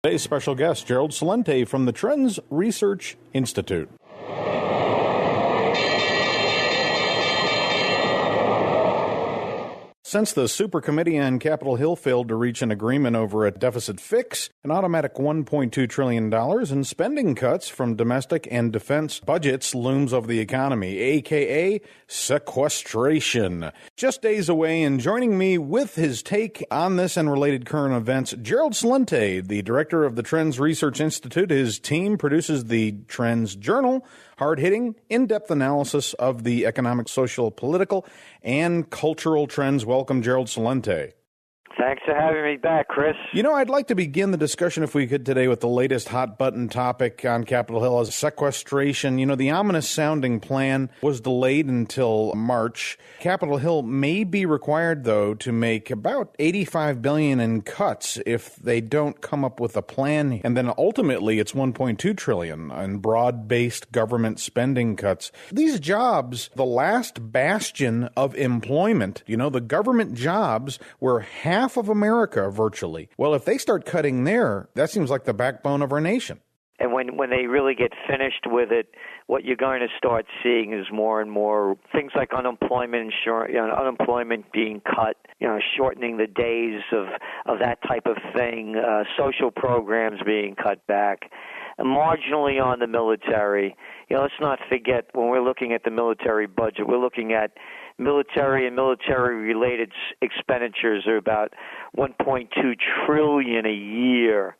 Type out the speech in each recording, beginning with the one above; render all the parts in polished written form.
Today's special guest, Gerald Celente from the Trends Research Institute. Since the Super Committee on Capitol Hill failed to reach an agreement over a deficit fix, an automatic $1.2 trillion in spending cuts from domestic and defense budgets looms over the economy, a.k.a. sequestration. Just days away, and joining me with his take on this and related current events, Gerald Celente, the director of the Trends Research Institute. His team produces the TrendsJournal, hard-hitting, in-depth analysis of the economic, social, political, and cultural trends. Welcome, Gerald Celente. Thanks for having me back, Chris. You know, I'd like to begin the discussion, if we could, today with the latest hot-button topic on Capitol Hill as sequestration. You know, the ominous-sounding plan was delayed until March. Capitol Hill may be required, though, to make about $85 billion in cuts if they don't come up with a plan. And then ultimately, it's $1.2 trillion in broad-based government spending cuts. These jobs, the last bastion of employment, you know, the government jobs were half of America virtually. Well, if they start cutting there, that seems like the backbone of our nation. And when they really get finished with it, what you're going to start seeing is more and more things like unemployment insurance, unemployment being cut, shortening the days of that type of thing, social programs being cut back. Marginally on the military. Let's not forget, when we're looking at the military budget, we're looking at military and military-related expenditures are about $1.2 trillion a year.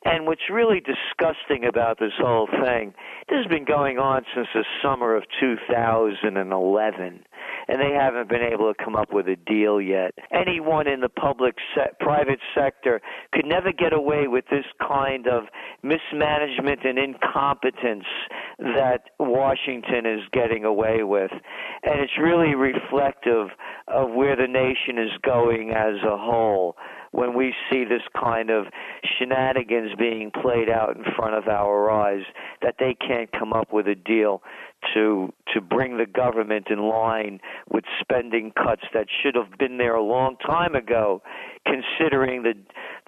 And what's really disgusting about this whole thing, this has been going on since the summer of 2011, and they haven't been able to come up with a deal yet. Anyone in the private sector could never get away with this kind of mismanagement and incompetence that Washington is getting away with. And it's really reflective of where the nation is going as a whole when we see this kind of shenanigans being played out in front of our eyes, that they can't come up with a deal to bring the government in line with spending cuts that should have been there a long time ago, considering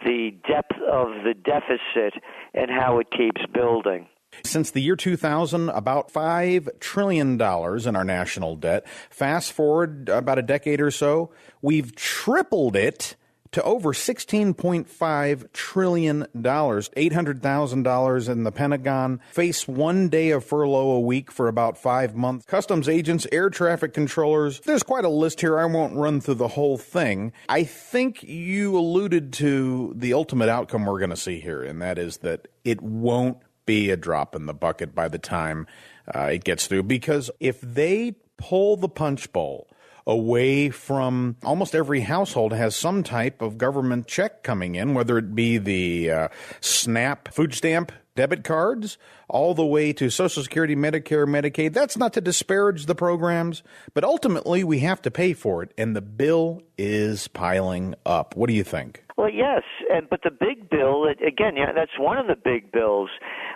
the depth of the deficit and how it keeps building. Since the year 2000, about $5 trillion in our national debt. Fast forward about a decade or so, we've tripled it to over $16.5 trillion, $800,000 in the Pentagon, face 1 day of furlough a week for about 5 months, customs agents, air traffic controllers. There's quite a list here. I won't run through the whole thing. I think you alluded to the ultimate outcome we're going to see here, and that is that it won't be a drop in the bucket by the time it gets through, because if they pull the punch bowl away from almost every household has some type of government check coming in, whether it be the SNAP food stamp debit cards, all the way to Social Security, Medicare, Medicaid. That's not to disparage the programs, but ultimately we have to pay for it, and the bill is piling up. What do you think? Well, yes, but the big bill, again, that's one of the big bills,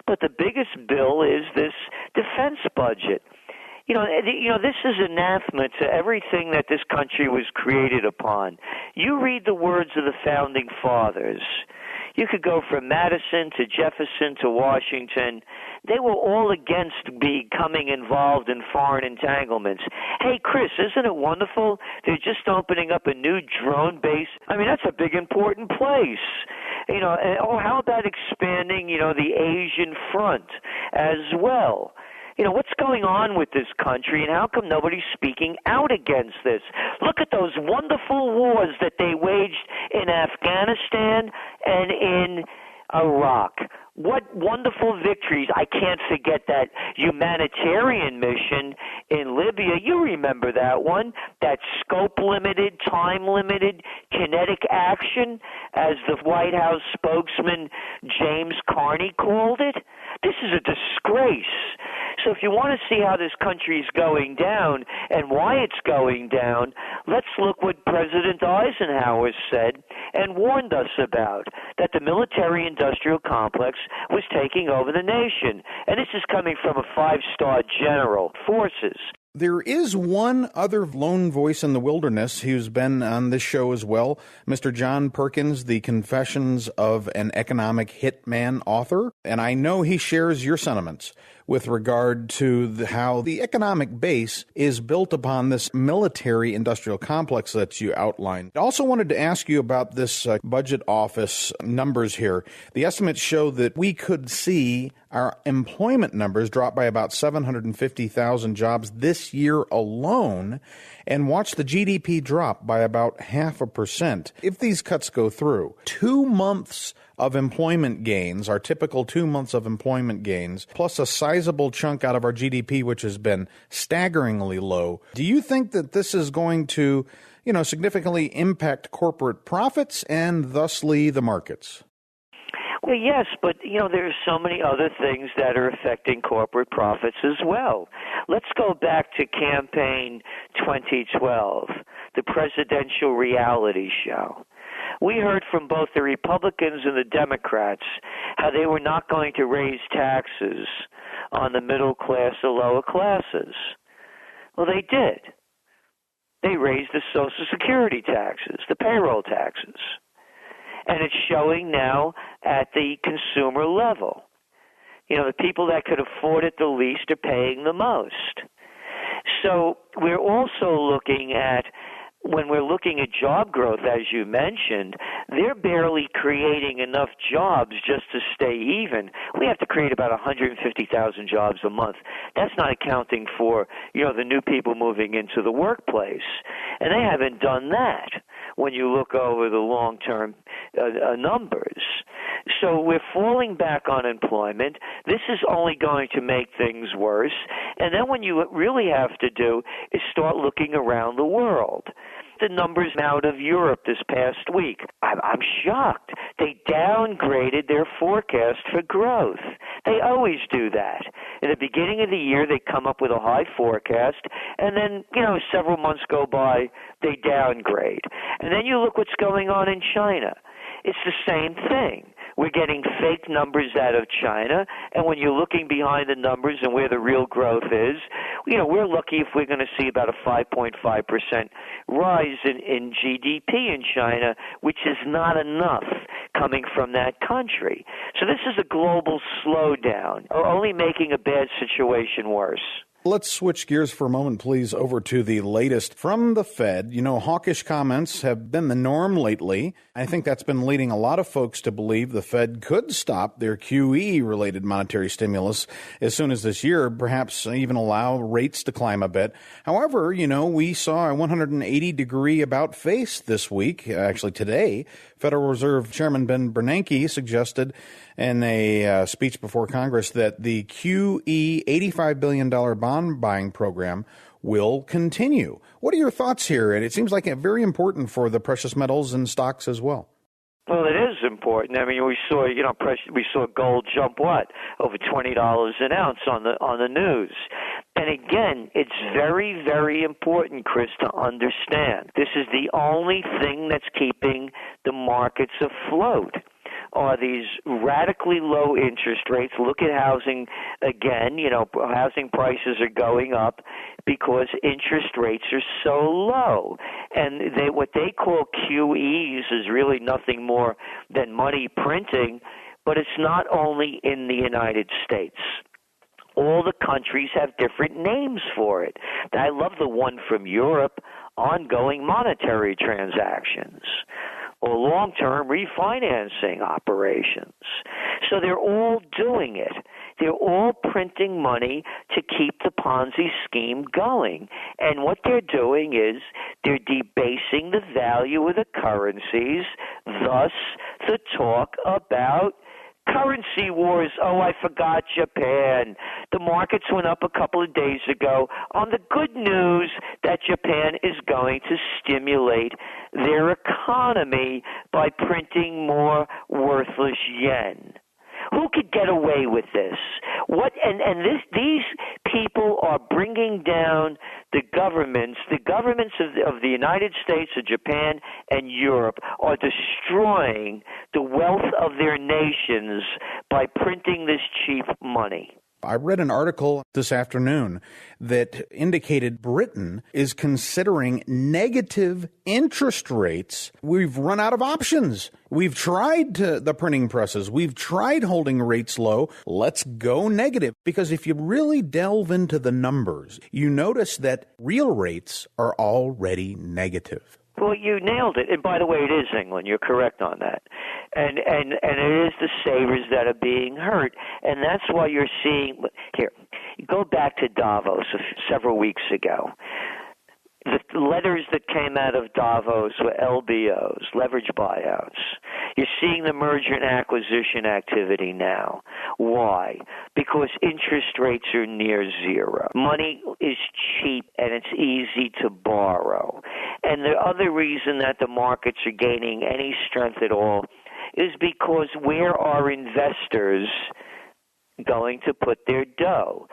but the biggest bill is this defense budget. This is anathema to everything that this country was created upon. You read the words of the Founding Fathers. You could go from Madison to Jefferson to Washington. They were all against becoming involved in foreign entanglements. Hey, Chris, isn't it wonderful? They're just opening up a new drone base. I mean, that's a big, important place. How about expanding, the Asian front as well? What's going on with this country, and how come nobody's speaking out against this? Look at those wonderful wars that they waged in Afghanistan and in Iraq. What wonderful victories. I can't forget that humanitarian mission in Libya. You remember that one, that scope-limited, time-limited, kinetic action, as the White House spokesman James Carney called it? This is a disgrace. So if you want to see how this country is going down and why it's going down, let's look what President Eisenhower said and warned us about, that the military-industrial complex was taking over the nation. And this is coming from a 5-star general, forces. There is one other lone voice in the wilderness who's been on this show as well, Mr. John Perkins, the Confessions of an Economic Hitman author, and I know he shares your sentiments with regard to how the economic base is built upon this military-industrial complex that you outlined. I also wanted to ask you about this budget office numbers here. The estimates show that we could see our employment numbers drop by about 750,000 jobs this year alone, and watch the GDP drop by about 0.5%. If these cuts go through, 2 months of employment gains, our typical 2 months of employment gains, plus a sizable chunk out of our GDP, which has been staggeringly low. Do you think that this is going to, significantly impact corporate profits and thusly the markets? Well, yes, but, there's so many other things that are affecting corporate profits as well. Let's go back to campaign 2012, the presidential reality show. We heard from both the Republicans and the Democrats how they were not going to raise taxes on the middle class or lower classes. Well, they did. They raised the Social Security taxes, the payroll taxes. And it's showing now at the consumer level. The people that could afford it the least are paying the most. So we're also looking at, when we're looking at job growth, as you mentioned, they're barely creating enough jobs just to stay even. We have to create about 150,000 jobs a month. That's not accounting for, the new people moving into the workplace. And they haven't done that when you look over the long-term numbers. So we're falling back on employment. This is only going to make things worse. And then what you really have to do is start looking around the world. The numbers out of Europe this past week, I'm shocked. They downgraded their forecast for growth. They always do that. In the beginning of the year, they come up with a high forecast, and then, several months go by, they downgrade. And then you look what's going on in China. It's the same thing. We're getting fake numbers out of China, and when you're looking behind the numbers and where the real growth is, we're lucky if we're going to see about a 5.5% rise in GDP in China, which is not enough coming from that country. So this is a global slowdown, only making a bad situation worse. Let's switch gears for a moment, please, over to the latest from the Fed. Hawkish comments have been the norm lately. I think that's been leading a lot of folks to believe the Fed could stop their QE-related monetary stimulus as soon as this year, perhaps even allow rates to climb a bit. However, we saw a 180-degree about-face this week, actually today. Federal Reserve Chairman Ben Bernanke suggested in a speech before Congress that the QE $85 billion bond buying program will continue. What are your thoughts here? And it seems like very important for the precious metals and stocks as well. Well, it is important. I mean, we saw gold jump over $20 an ounce on the news. And again, it's very, very important, Chris, to understand this is the only thing that's keeping the markets afloat. Are these radically low interest rates. Look at housing again. Housing prices are going up because interest rates are so low. And what they call QEs is really nothing more than money printing, but it's not only in the United States. All the countries have different names for it. I love the one from Europe, ongoing monetary transactions, or long-term refinancing operations. So they're all doing it. They're all printing money to keep the Ponzi scheme going. And what they're doing is they're debasing the value of the currencies, thus the talk about currency wars. Oh, I forgot Japan. The markets went up a couple of days ago on the good news that Japan is going to stimulate their economy by printing more worthless yen. Who could get away with this? These people are bringing down the governments of the United States, of Japan, and Europe are destroying the wealth of their nations by printing this cheap money. I read an article this afternoon that indicated Britain is considering negative interest rates. We've run out of options. We've tried the printing presses. We've tried holding rates low. Let's go negative. Because if you really delve into the numbers, you notice that real rates are already negative. Well, you nailed it. And by the way, it is England. You're correct on that. And it is the savers that are being hurt. And that's why you're seeing here. Go back to Davos several weeks ago. The letters that came out of Davos were LBOs, leverage buyouts. You're seeing the merger and acquisition activity now. Why? Because interest rates are near zero. Money is cheap and it's easy to borrow. And the other reason that the markets are gaining any strength at all is because where are investors going to put their dough?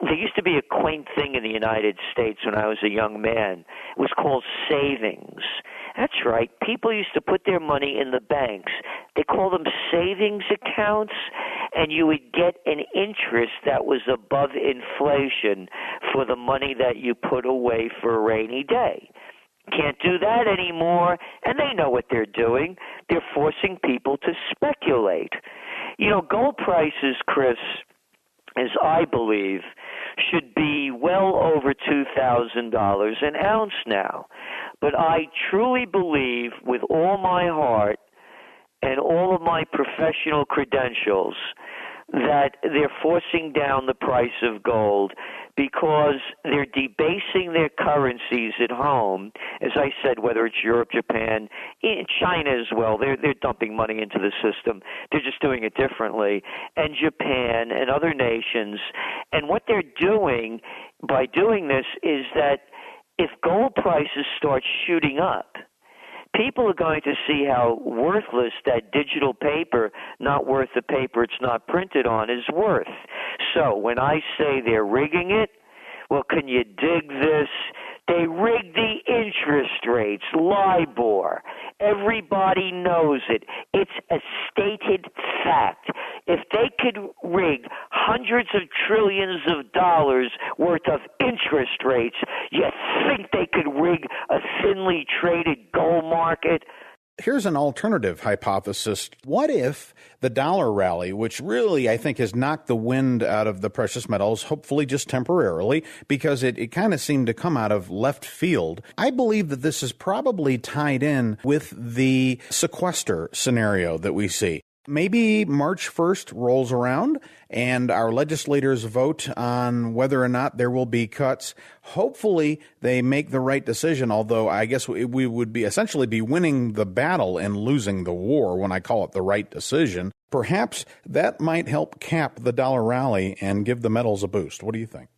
There used to be a quaint thing in the United States when I was a young man. It was called savings. That's right. People used to put their money in the banks. They call them savings accounts, and you would get an interest that was above inflation for the money that you put away for a rainy day. Can't do that anymore, and they know what they're doing. They're forcing people to speculate. You know, gold prices, Chris, as I believe, should be well over $2,000 an ounce now. But I truly believe with all my heart and all of my professional credentials that they're forcing down the price of gold because they're debasing their currencies at home. As I said, whether it's Europe, Japan, China as well, they're dumping money into the system. They're just doing it differently. And Japan and other nations. And what they're doing by doing this is that if gold prices start shooting up, people are going to see how worthless that digital paper, not worth the paper it's not printed on, is worth. So when I say they're rigging it, well, can you dig this? They rigged the interest rates, LIBOR. Everybody knows it. It's a stated fact. If they could rig hundreds of trillions of dollars worth of interest rates, you think they could rig a thinly traded gold market? Here's an alternative hypothesis. What if the dollar rally, which really I think has knocked the wind out of the precious metals, hopefully just temporarily, because it kind of seemed to come out of left field. I believe that this is probably tied in with the sequester scenario that we see. Maybe March 1st rolls around and our legislators vote on whether or not there will be cuts. Hopefully they make the right decision, although I guess we would be essentially be winning the battle and losing the war when I call it the right decision. Perhaps that might help cap the dollar rally and give the metals a boost. What do you think?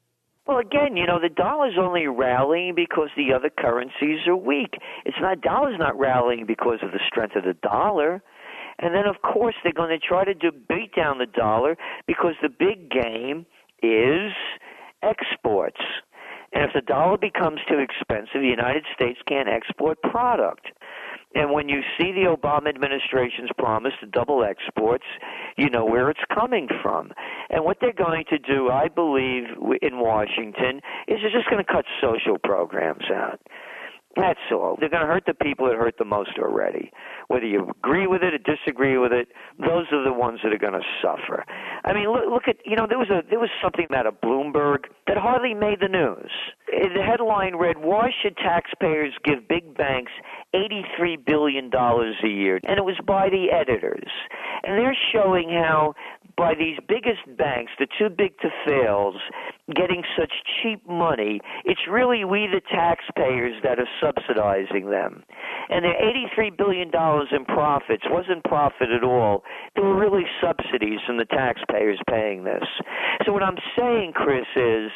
Well, again, you know, the dollar's only rallying because the other currencies are weak. Dollar's not rallying because of the strength of the dollar. And then, of course, they're going to try to beat down the dollar because the big game is exports. And if the dollar becomes too expensive, the United States can't export product. And when you see the Obama administration's promise to double exports, you know where it's coming from. And what they're going to do, I believe, in Washington, is they're just going to cut social programs out. That's all. They're going to hurt the people that hurt the most already. Whether you agree with it or disagree with it, those are the ones that are going to suffer. I mean, look at, you know, there was something out of Bloomberg that hardly made the news. The headline read, "Why should taxpayers give big banks $83 billion a year?" And it was by the editors. And they're showing how by these biggest banks, the too big to fails, getting such cheap money, it's really we the taxpayers that are subsidizing them. And their $83 billion in profits wasn't profit at all. They were really subsidies from the taxpayers paying this. So what I'm saying, Chris, is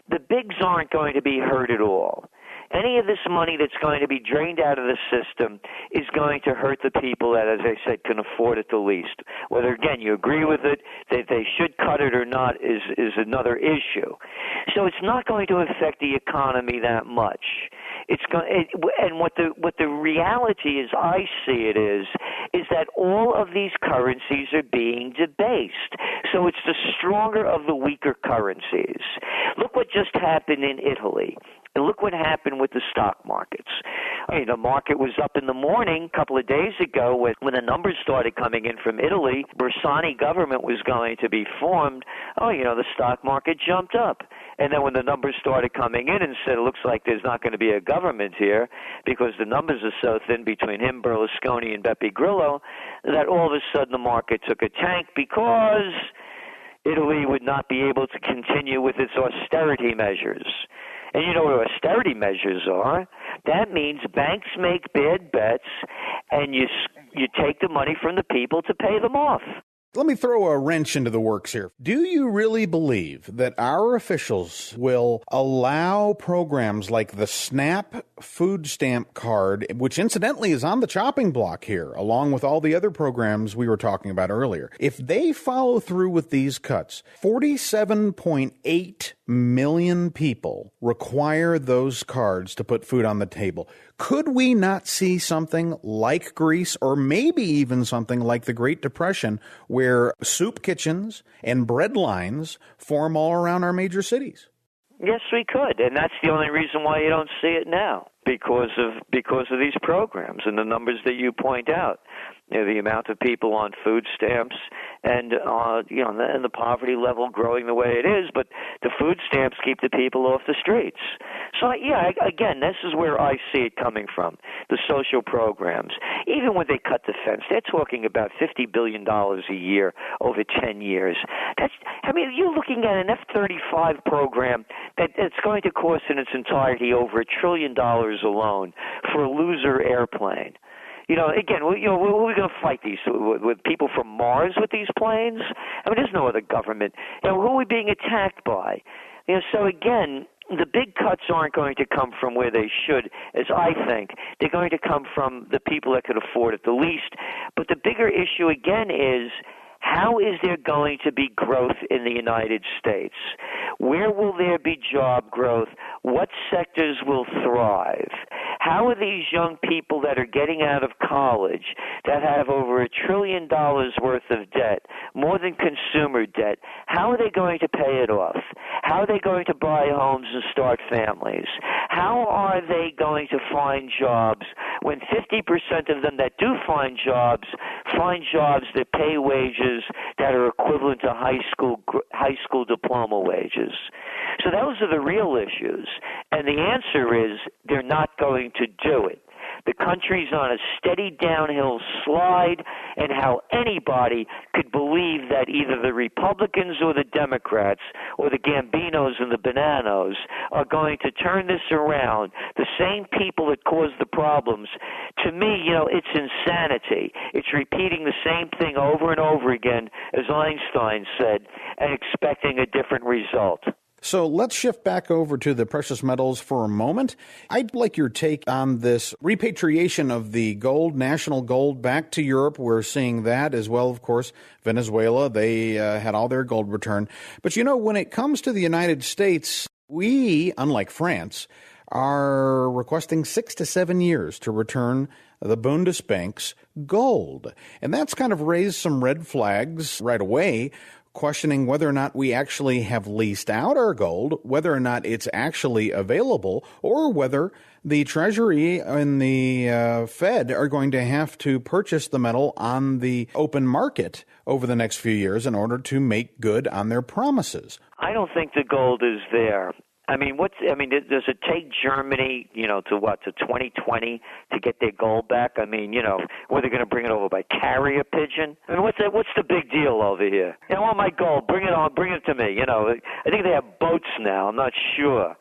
the bigs aren't going to be hurt at all. Any of this money that's going to be drained out of the system is going to hurt the people that, as I said, can afford it the least. Whether, again, you agree with it, that they should cut it or not is another issue. So it's not going to affect the economy that much. And what the reality is, I see it is that all of these currencies are being debased. So it's the stronger of the weaker currencies. Look what just happened in Italy. And look what happened with the stock markets. I mean, the market was up in the morning a couple of days ago when the numbers started coming in from Italy. Bersani government was going to be formed. The stock market jumped up. And then when the numbers started coming in and said, it looks like there's not going to be a government here because the numbers are so thin between him, Berlusconi, and Beppe Grillo, that all of a sudden the market took a tank because Italy would not be able to continue with its austerity measures. And you know what austerity measures are? That means banks make bad bets, and you take the money from the people to pay them off. Let me throw a wrench into the works here. Do you really believe that our officials will allow programs like the SNAP food stamp card, which incidentally is on the chopping block here, along with all the other programs we were talking about earlier, if they follow through with these cuts, 47.8 million people require those cards to put food on the table. Could we not see something like Greece, or maybe even something like the Great Depression, where soup kitchens and bread lines form all around our major cities? Yes, we could, and that's the only reason why you don't see it now, because of these programs and the numbers that you point out. The amount of people on food stamps and and the poverty level growing the way it is, but the food stamps keep the people off the streets. So again, this is where I see it coming from, the social programs. Even when they cut defense, they're talking about $50 billion a year over 10 years. You're looking at an F-35 program that's going to cost in its entirety over $1 trillion alone for a loser airplane. Again, who are we going to fight these with people from Mars with these planes? There's no other government. Who are we being attacked by? So again, the big cuts aren't going to come from where they should, as I think. They're going to come from the people that could afford it the least. But the bigger issue again is, how is there going to be growth in the United States? Where will there be job growth? What sectors will thrive? How are these young people that are getting out of college, that have over $1 trillion worth of debt, more than consumer debt, how are they going to pay it off? How are they going to buy homes and start families? How are they going to find jobs when 50% of them that do find jobs that pay wages that are equivalent to high school diploma wages? So those are the real issues. And the answer is they're not going to do it. The country's on a steady downhill slide, and how anybody could believe that either the Republicans or the Democrats or the Gambinos and the Bananos are going to turn this around, the same people that caused the problems, to me, it's insanity. It's repeating the same thing over and over again, as Einstein said, and expecting a different result. So let's shift back over to the precious metals for a moment. I'd like your take on this repatriation of the gold, national gold, back to Europe. We're seeing that as well, of course. Venezuela, they had all their gold returned. But, when it comes to the United States, we, unlike France, are requesting 6 to 7 years to return the Bundesbank's gold. And that's kind of raised some red flags right away, questioning whether or not we actually have leased out our gold, whether or not it's actually available, or whether the Treasury and the Fed are going to have to purchase the metal on the open market over the next few years in order to make good on their promises. I don't think the gold is there. Does it take Germany, to 2020 to get their gold back? Were they going to bring it over by carrier pigeon? What's the big deal over here? I want my gold. Bring it on. Bring it to me. I think they have boats now. I'm not sure.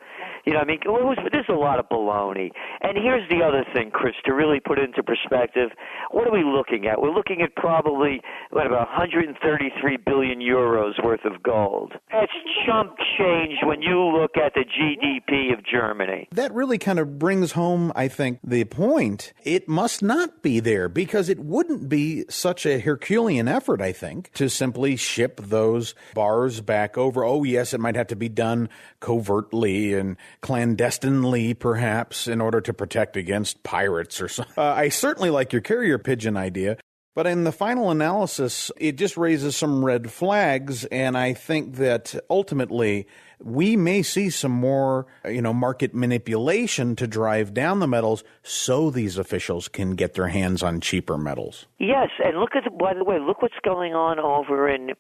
There's a lot of baloney. And here's the other thing, Chris, to really put it into perspective. What are we looking at? We're looking at probably about 133 billion euros worth of gold. That's chump change when you look at the GDP of Germany. That really kind of brings home, I think, the point. It must not be there, because it wouldn't be such a Herculean effort, I think, to simply ship those bars back over. Oh, yes, it might have to be done covertly and clandestinely, perhaps, in order to protect against pirates or something. I certainly like your carrier pigeon idea. But in the final analysis, it just raises some red flags, and I think that ultimately we may see some more, market manipulation to drive down the metals so these officials can get their hands on cheaper metals. Yes, and by the way, look what's going on over in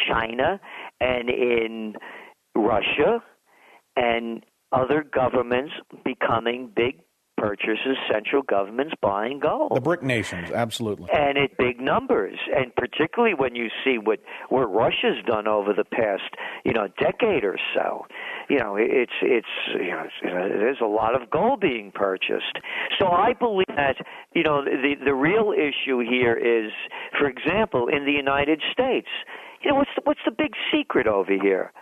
China and in Russia and other governments becoming big purchases, central governments buying gold. The BRIC nations, absolutely. And at big numbers, and particularly when you see what Russia's done over the past, decade or so. There's a lot of gold being purchased. So I believe that, the real issue here is, for example, in the United States, what's the big secret over here?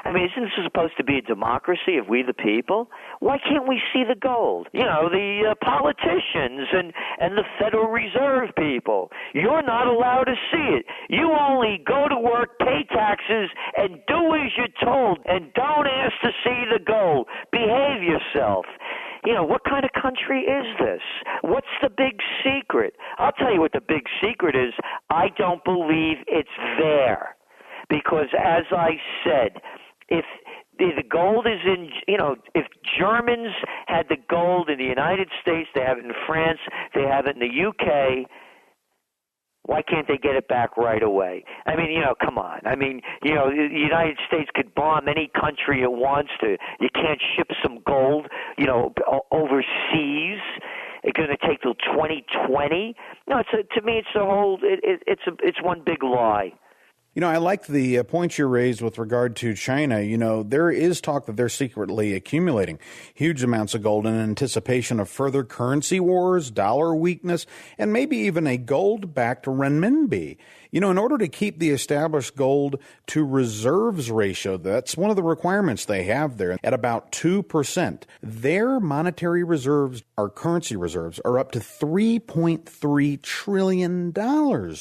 I mean, isn't this supposed to be a democracy of we the people? Why can't we see the gold? The politicians and the Federal Reserve people. You're not allowed to see it. You only go to work, pay taxes, and do as you're told, and don't ask to see the gold. Behave yourself. What kind of country is this? What's the big secret? I'll tell you what the big secret is. I don't believe it's there. Because as I said, if the gold is in, if Germans had the gold in the United States, they have it in France, they have it in the UK, why can't they get it back right away? I mean, come on. I mean, the United States could bomb any country it wants to. You can't ship some gold, overseas. It's going to take till 2020. No, to me, it's the whole. It's one big lie. I like the points you raised with regard to China. There is talk that they're secretly accumulating huge amounts of gold in anticipation of further currency wars, dollar weakness, and maybe even a gold-backed renminbi. In order to keep the established gold to reserves ratio, that's one of the requirements they have there, at about 2%. Their monetary reserves, our currency reserves, are up to $3.3 trillion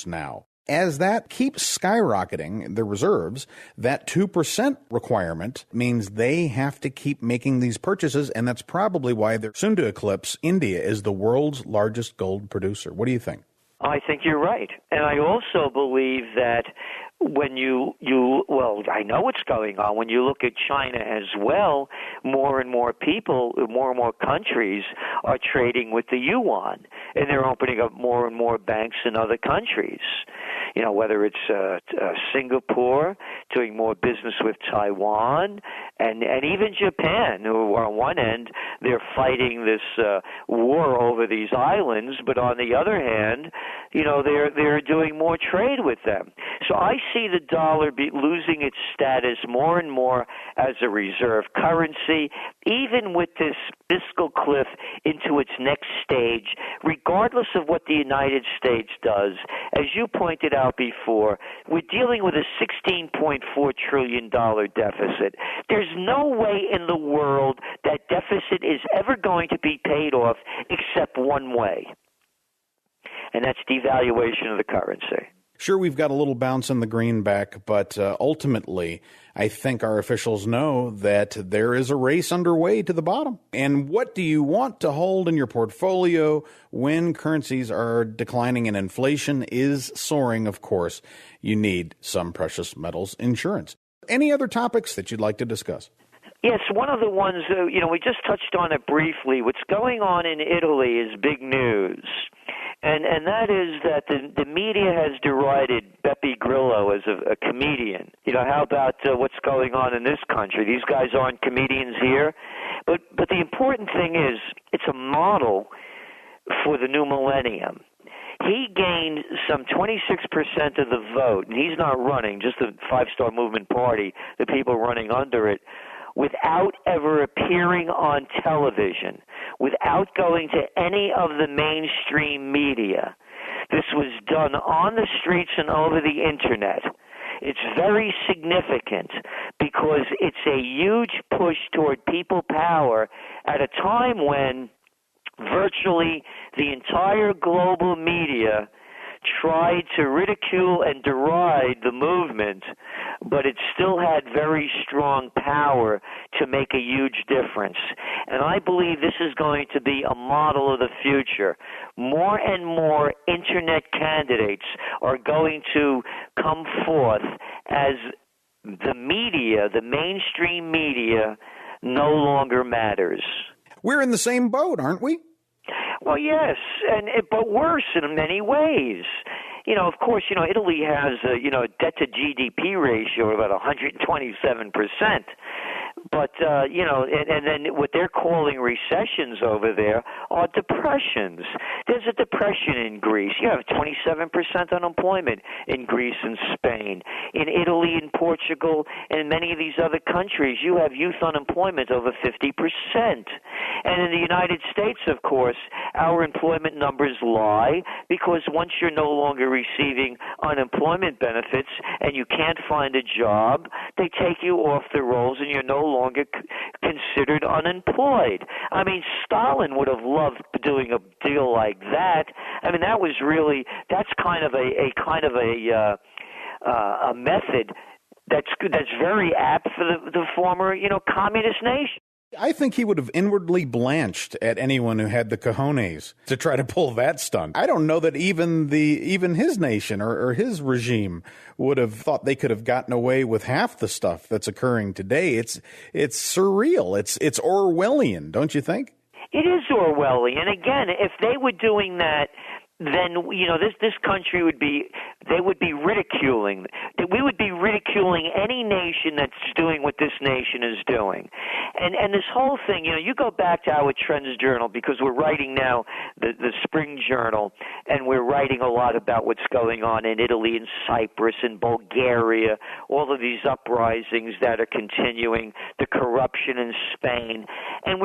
now. As that keeps skyrocketing, the reserves, that 2% requirement means they have to keep making these purchases, and that's probably why they're soon to eclipse India as the world's largest gold producer. What do you think? I think you're right. And I also believe that when I know what's going on. When you look at China as well, more and more people, more and more countries are trading with the yuan, and they're opening up more and more banks in other countries. Whether it's Singapore doing more business with Taiwan, and even Japan, who on one end they're fighting this war over these islands, but on the other hand, they're doing more trade with them. So I see the dollar losing its status more and more as a reserve currency, even with this fiscal cliff into its next stage, regardless of what the United States does. As you pointed out before, we're dealing with a $16.4 trillion deficit. There's no way in the world that deficit is ever going to be paid off except one way, and that's devaluation of the currency. Sure, we've got a little bounce in the greenback, but ultimately, I think our officials know that there is a race underway to the bottom. And what do you want to hold in your portfolio when currencies are declining and inflation is soaring? Of course, you need some precious metals insurance. Any other topics that you'd like to discuss? Yes, one of the ones, we just touched on it briefly. What's going on in Italy is big news. And that is that the media has derided Beppe Grillo as a comedian. How about what's going on in this country? These guys aren't comedians here. But the important thing is it's a model for the new millennium. He gained some 26% of the vote, and he's not running, just the Five-Star Movement Party, the people running under it, without ever appearing on television, without going to any of the mainstream media. This was done on the streets and over the Internet. It's very significant because it's a huge push toward people power at a time when virtually the entire global media tried to ridicule and deride the movement, but it still had very strong power to make a huge difference. And I believe this is going to be a model of the future. More and more internet candidates are going to come forth as the media, the mainstream media, no longer matters. We're in the same boat, aren't we? Well, yes, but worse in many ways. Of course, Italy has a debt to GDP ratio of about 127%. But, and then what they're calling recessions over there are depressions. There's a depression in Greece. You have 27% unemployment in Greece and Spain. In Italy and Portugal and many of these other countries, you have youth unemployment over 50%. And in the United States, of course, our employment numbers lie because once you're no longer receiving unemployment benefits and you can't find a job, they take you off the rolls and you're no longer considered unemployed. I mean, Stalin would have loved doing a deal like that. I mean, that's kind of a method that's very apt for the former, communist nation. I think he would have inwardly blanched at anyone who had the cojones to try to pull that stunt. I don't know that even his nation or his regime would have thought they could have gotten away with half the stuff that's occurring today. It's surreal. It's Orwellian, don't you think? It is Orwellian. Again, if they were doing that, then this country would be ridiculing. We would be ridiculing any nation that's doing what this nation is doing. And this whole thing, you go back to our TrendsJournal because we're writing now the spring journal, and we're writing a lot about what's going on in Italy and Cyprus and Bulgaria, all of these uprisings that are continuing, the corruption in Spain. And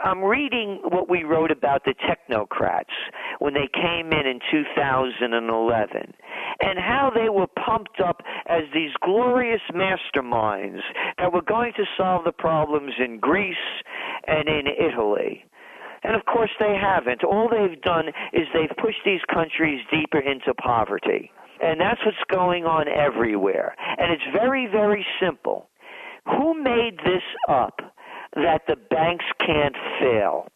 I'm reading what we wrote about the technocrats when they came in 2011, and how they were pumped up as these glorious masterminds that were going to solve the problems in Greece and in Italy. And of course they haven't. All they've done is they've pushed these countries deeper into poverty. And that's what's going on everywhere. And it's very, very simple. Who made this up that the banks can't fail?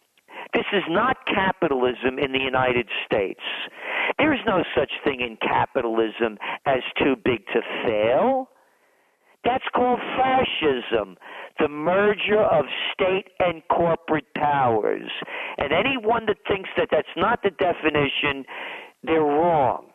This is not capitalism in the United States. There is no such thing in capitalism as too big to fail. That's called fascism, the merger of state and corporate powers. And anyone that thinks that that's not the definition, they're wrong.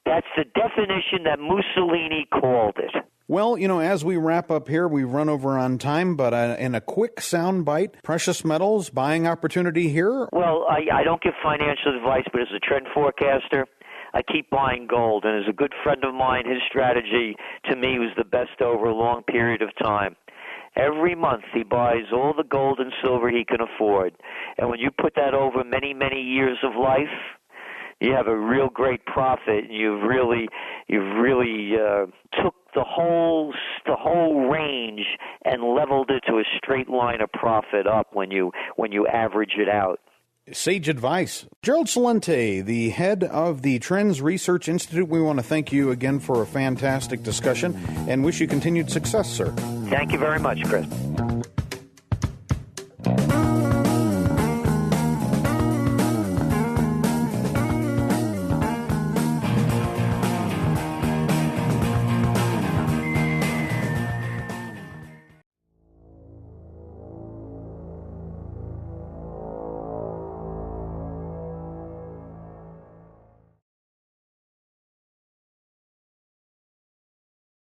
That's the definition that Mussolini called it. Well, as we wrap up here, we've run over on time, but in a quick sound bite, precious metals, buying opportunity here? Well, I don't give financial advice, but as a trend forecaster, I keep buying gold. And as a good friend of mine, his strategy to me was the best over a long period of time. Every month he buys all the gold and silver he can afford. And when you put that over many, many years of life, you have a real great profit, and you've really took the whole range and leveled it to a straight line of profit up when you average it out. Sage advice. Gerald Celente, the head of the Trends Research Institute, we want to thank you again for a fantastic discussion and wish you continued success, sir. Thank you very much, Chris.